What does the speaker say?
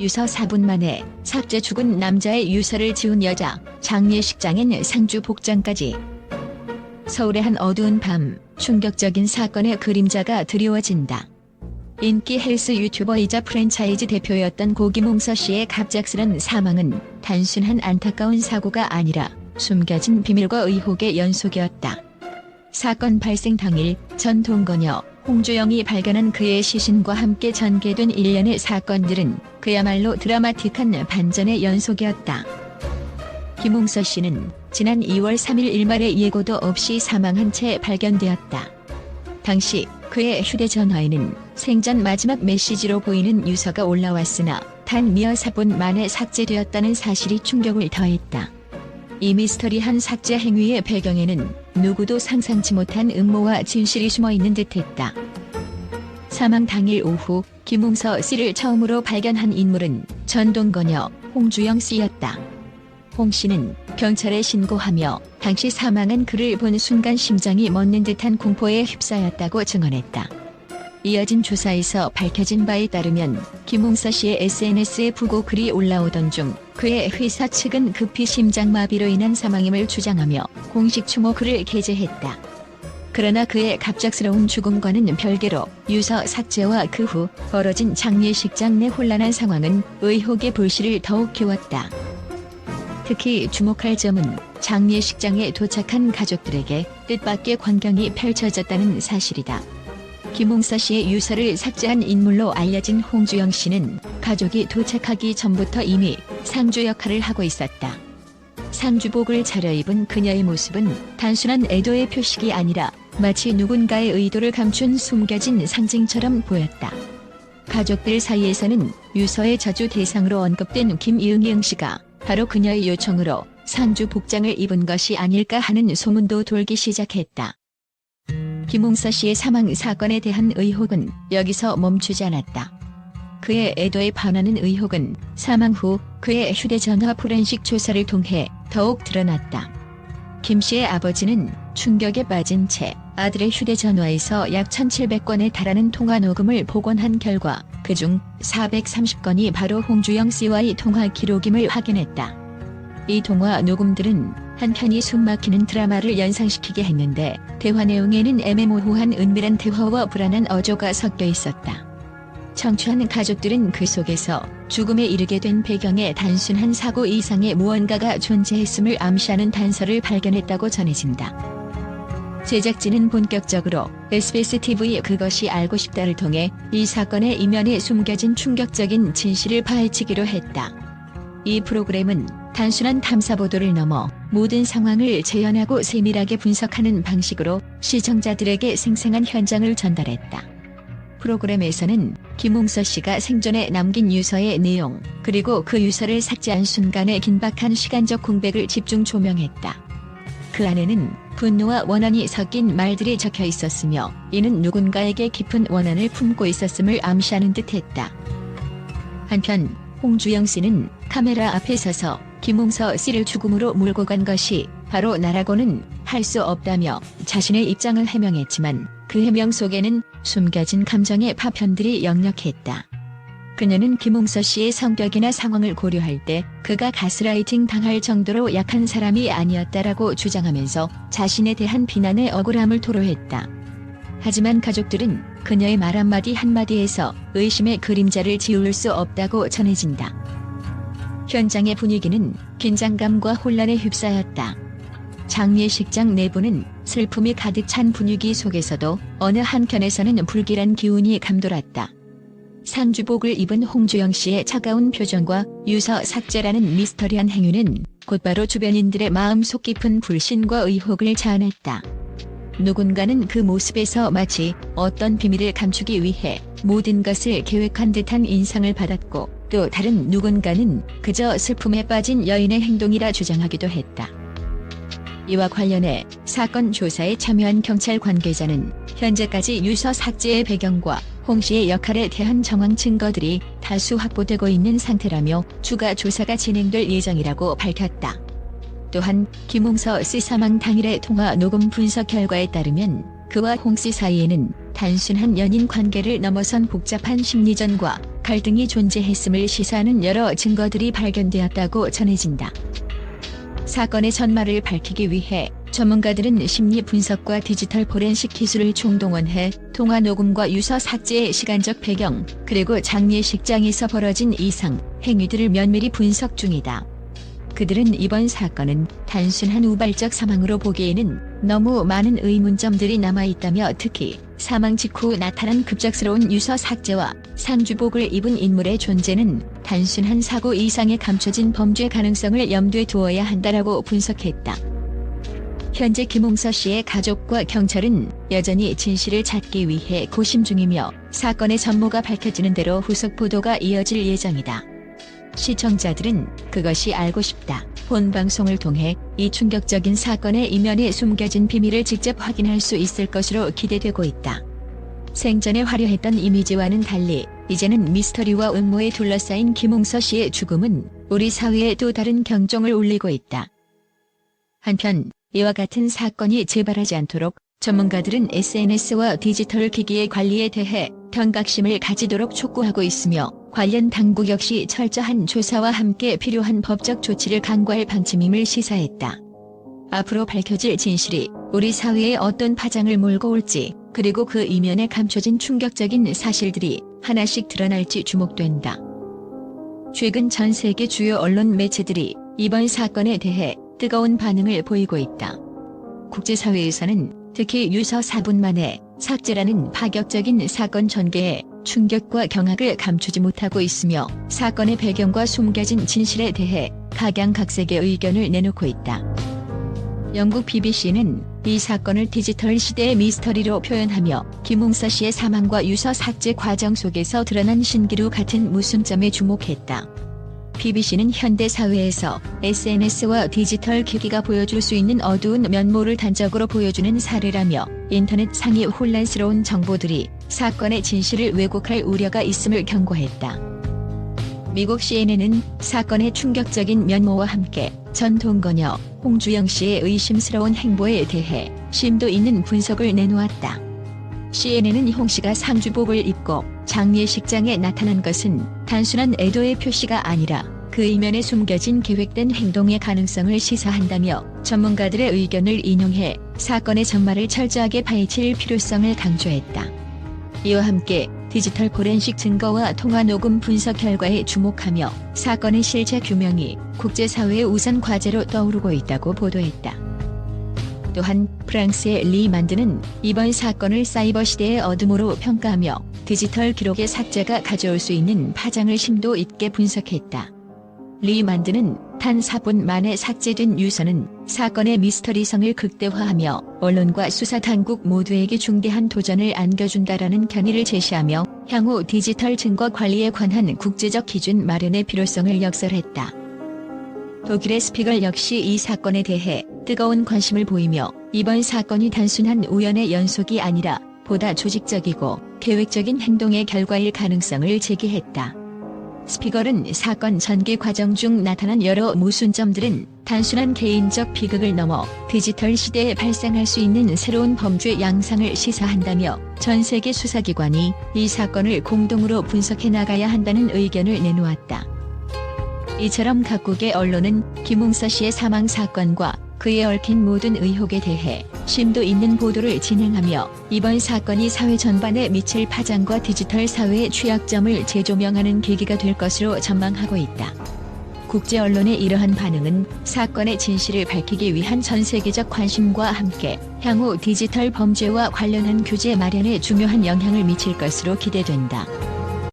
유서 4분 만에 삭제. 죽은 남자의 유서를 지운 여자, 장례식장엔 상주 복장까지. 서울의 한 어두운 밤, 충격적인 사건의 그림자가 드리워진다. 인기 헬스 유튜버이자 프랜차이즈 대표였던 고 김웅서 씨의 갑작스런 사망은 단순한 안타까운 사고가 아니라 숨겨진 비밀과 의혹의 연속이었다. 사건 발생 당일, 전 동거녀 홍주영이 발견한 그의 시신과 함께 전개된 일련의 사건들은 그야말로 드라마틱한 반전의 연속이었다. 김웅서 씨는 지난 2월 3일 일말의 예고도 없이 사망한 채 발견되었다. 당시 그의 휴대전화에는 생전 마지막 메시지로 보이는 유서가 올라왔으나 단 미어 4분 만에 삭제되었다는 사실이 충격을 더했다. 이 미스터리한 삭제 행위의 배경에는 누구도 상상치 못한 음모와 진실이 숨어있는 듯했다. 사망 당일 오후 김웅서 씨를 처음으로 발견한 인물은 전동거녀 홍주영 씨였다. 홍 씨는 경찰에 신고하며 당시 사망한 그를 본 순간 심장이 멎는 듯한 공포에 휩싸였다고 증언했다. 이어진 조사에서 밝혀진 바에 따르면 김웅서 씨의 SNS에 부고 글이 올라오던 중 그의 회사 측은 급히 심장마비로 인한 사망임을 주장하며 공식 추모 글을 게재했다. 그러나 그의 갑작스러운 죽음과는 별개로 유서 삭제와 그 후 벌어진 장례식장 내 혼란한 상황은 의혹의 불씨를 더욱 키웠다. 특히 주목할 점은 장례식장에 도착한 가족들에게 뜻밖의 광경이 펼쳐졌다는 사실이다. 김웅서 씨의 유서를 삭제한 인물로 알려진 홍주영 씨는 가족이 도착하기 전부터 이미 상주 역할을 하고 있었다. 상주복을 차려입은 그녀의 모습은 단순한 애도의 표식이 아니라 마치 누군가의 의도를 감춘 숨겨진 상징처럼 보였다. 가족들 사이에서는 유서의 저주 대상으로 언급된 김이응 씨가 바로 그녀의 요청으로 상주 복장을 입은 것이 아닐까 하는 소문도 돌기 시작했다. 김웅서 씨의 사망 사건에 대한 의혹은 여기서 멈추지 않았다. 그의 애도에 반하는 의혹은 사망 후 그의 휴대전화 포렌식 조사를 통해 더욱 드러났다. 김 씨의 아버지는 충격에 빠진 채 아들의 휴대전화에서 약 1,700건에 달하는 통화 녹음을 복원한 결과 그중 430건이 바로 홍주영 씨와의 통화 기록임을 확인했다. 이 통화 녹음들은 한편이 숨막히는 드라마를 연상시키게 했는데 대화 내용에는 애매모호한 은밀한 대화와 불안한 어조가 섞여 있었다. 청취한 가족들은 그 속에서 죽음에 이르게 된 배경에 단순한 사고 이상의 무언가가 존재했음을 암시하는 단서를 발견했다고 전해진다. 제작진은 본격적으로 SBS TV 그것이 알고 싶다를 통해 이 사건의 이면에 숨겨진 충격적인 진실을 파헤치기로 했다. 이 프로그램은 단순한 탐사 보도를 넘어 모든 상황을 재현하고 세밀하게 분석하는 방식으로 시청자들에게 생생한 현장을 전달했다. 프로그램에서는 김웅서 씨가 생전에 남긴 유서의 내용, 그리고 그 유서를 삭제한 순간의 긴박한 시간적 공백을 집중 조명했다. 그 안에는 분노와 원한이 섞인 말들이 적혀 있었으며 이는 누군가에게 깊은 원한을 품고 있었음을 암시하는 듯했다. 한편 홍주영 씨는 카메라 앞에 서서 김웅서 씨를 죽음으로 몰고 간 것이 바로 나라고는 할 수 없다며 자신의 입장을 해명했지만 그 해명 속에는 숨겨진 감정의 파편들이 역력했다. 그녀는 김웅서 씨의 성격이나 상황을 고려할 때 그가 가스라이팅 당할 정도로 약한 사람이 아니었다라고 주장하면서 자신에 대한 비난의 억울함을 토로했다. 하지만 가족들은 그녀의 말 한마디 한마디에서 의심의 그림자를 지울 수 없다고 전해진다. 현장의 분위기는 긴장감과 혼란에 휩싸였다. 장례식장 내부는 슬픔이 가득 찬 분위기 속에서도 어느 한켠에서는 불길한 기운이 감돌았다. 상주복을 입은 홍주영 씨의 차가운 표정과 유서 삭제라는 미스터리한 행위는 곧바로 주변인들의 마음속 깊은 불신과 의혹을 자아냈다. 누군가는 그 모습에서 마치 어떤 비밀을 감추기 위해 모든 것을 계획한 듯한 인상을 받았고, 또 다른 누군가는 그저 슬픔에 빠진 여인의 행동이라 주장하기도 했다. 이와 관련해 사건 조사에 참여한 경찰 관계자는 현재까지 유서 삭제의 배경과 홍 씨의 역할에 대한 정황 증거들이 다수 확보되고 있는 상태라며 추가 조사가 진행될 예정이라고 밝혔다. 또한 김웅서 씨 사망 당일의 통화 녹음 분석 결과에 따르면 그와 홍 씨 사이에는 단순한 연인 관계를 넘어선 복잡한 심리전과 갈등이 존재했음을 시사하는 여러 증거들이 발견되었다고 전해진다. 사건의 전말을 밝히기 위해 전문가들은 심리 분석과 디지털 포렌식 기술을 총동원해 통화 녹음과 유서 삭제의 시간적 배경, 그리고 장례식장에서 벌어진 이상 행위들을 면밀히 분석 중이다. 그들은 이번 사건은 단순한 우발적 사망으로 보기에는 너무 많은 의문점들이 남아있다며, 특히 사망 직후 나타난 급작스러운 유서 삭제와 상주복을 입은 인물의 존재는 단순한 사고 이상의 감춰진 범죄 가능성을 염두에 두어야 한다라고 분석했다. 현재 김홍서 씨의 가족과 경찰은 여전히 진실을 찾기 위해 고심 중이며, 사건의 전모가 밝혀지는 대로 후속 보도가 이어질 예정이다. 시청자들은 그것이 알고 싶다 본방송을 통해 이 충격적인 사건의 이면에 숨겨진 비밀을 직접 확인할 수 있을 것으로 기대되고 있다. 생전에 화려했던 이미지와는 달리 이제는 미스터리와 음모에 둘러싸인 김홍서 씨의 죽음은 우리 사회에 또 다른 경종을 울리고 있다. 한편 이와 같은 사건이 재발하지 않도록 전문가들은 SNS와 디지털 기기의 관리에 대해 경각심을 가지도록 촉구하고 있으며, 관련 당국 역시 철저한 조사와 함께 필요한 법적 조치를 강구할 방침임을 시사했다. 앞으로 밝혀질 진실이 우리 사회에 어떤 파장을 몰고 올지, 그리고 그 이면에 감춰진 충격적인 사실들이 하나씩 드러날지 주목된다. 최근 전 세계 주요 언론 매체들이 이번 사건에 대해 뜨거운 반응을 보이고 있다. 국제사회에서는 특히 유서 4분 만에 삭제라는 파격적인 사건 전개에 충격과 경악을 감추지 못하고 있으며, 사건의 배경과 숨겨진 진실에 대해 각양각색의 의견을 내놓고 있다. 영국 BBC는 이 사건을 디지털 시대의 미스터리로 표현하며, 김홍서 씨의 사망과 유서 삭제 과정 속에서 드러난 신기루 같은 모순점에 주목했다. BBC는 현대 사회에서 SNS와 디지털 기기가 보여줄 수 있는 어두운 면모를 단적으로 보여주는 사례라며, 인터넷 상의 혼란스러운 정보들이 사건의 진실을 왜곡할 우려가 있음을 경고했다. 미국 CNN은 사건의 충격적인 면모와 함께 전 동거녀 홍주영 씨의 의심스러운 행보에 대해 심도 있는 분석을 내놓았다. CNN은 홍 씨가 상주복을 입고 장례식장에 나타난 것은 단순한 애도의 표시가 아니라 그 이면에 숨겨진 계획된 행동의 가능성을 시사한다며, 전문가들의 의견을 인용해 사건의 전말을 철저하게 파헤칠 필요성을 강조했다. 이와 함께 디지털 포렌식 증거와 통화 녹음 분석 결과에 주목하며, 사건의 실체 규명이 국제사회의 우선 과제로 떠오르고 있다고 보도했다. 또한 프랑스의 리 만드는 이번 사건을 사이버 시대의 어둠으로 평가하며, 디지털 기록의 삭제가 가져올 수 있는 파장을 심도 있게 분석했다. 리 만드는 단 4분 만에 삭제된 유서는 사건의 미스터리성을 극대화하며 언론과 수사당국 모두에게 중대한 도전을 안겨준다라는 견해를 제시하며, 향후 디지털 증거 관리에 관한 국제적 기준 마련의 필요성을 역설했다. 독일의 스피걸 역시 이 사건에 대해 뜨거운 관심을 보이며, 이번 사건이 단순한 우연의 연속이 아니라 보다 조직적이고 계획적인 행동의 결과일 가능성을 제기했다. 스피걸은 사건 전개 과정 중 나타난 여러 모순점들은 단순한 개인적 비극을 넘어 디지털 시대에 발생할 수 있는 새로운 범죄 양상을 시사한다며, 전 세계 수사기관이 이 사건을 공동으로 분석해 나가야 한다는 의견을 내놓았다. 이처럼 각국의 언론은 김홍서 씨의 사망 사건과 그에 얽힌 모든 의혹에 대해 심도 있는 보도를 진행하며, 이번 사건이 사회 전반에 미칠 파장과 디지털 사회의 취약점을 재조명하는 계기가 될 것으로 전망하고 있다. 국제 언론의 이러한 반응은 사건의 진실을 밝히기 위한 전 세계적 관심과 함께 향후 디지털 범죄와 관련한 규제 마련에 중요한 영향을 미칠 것으로 기대된다.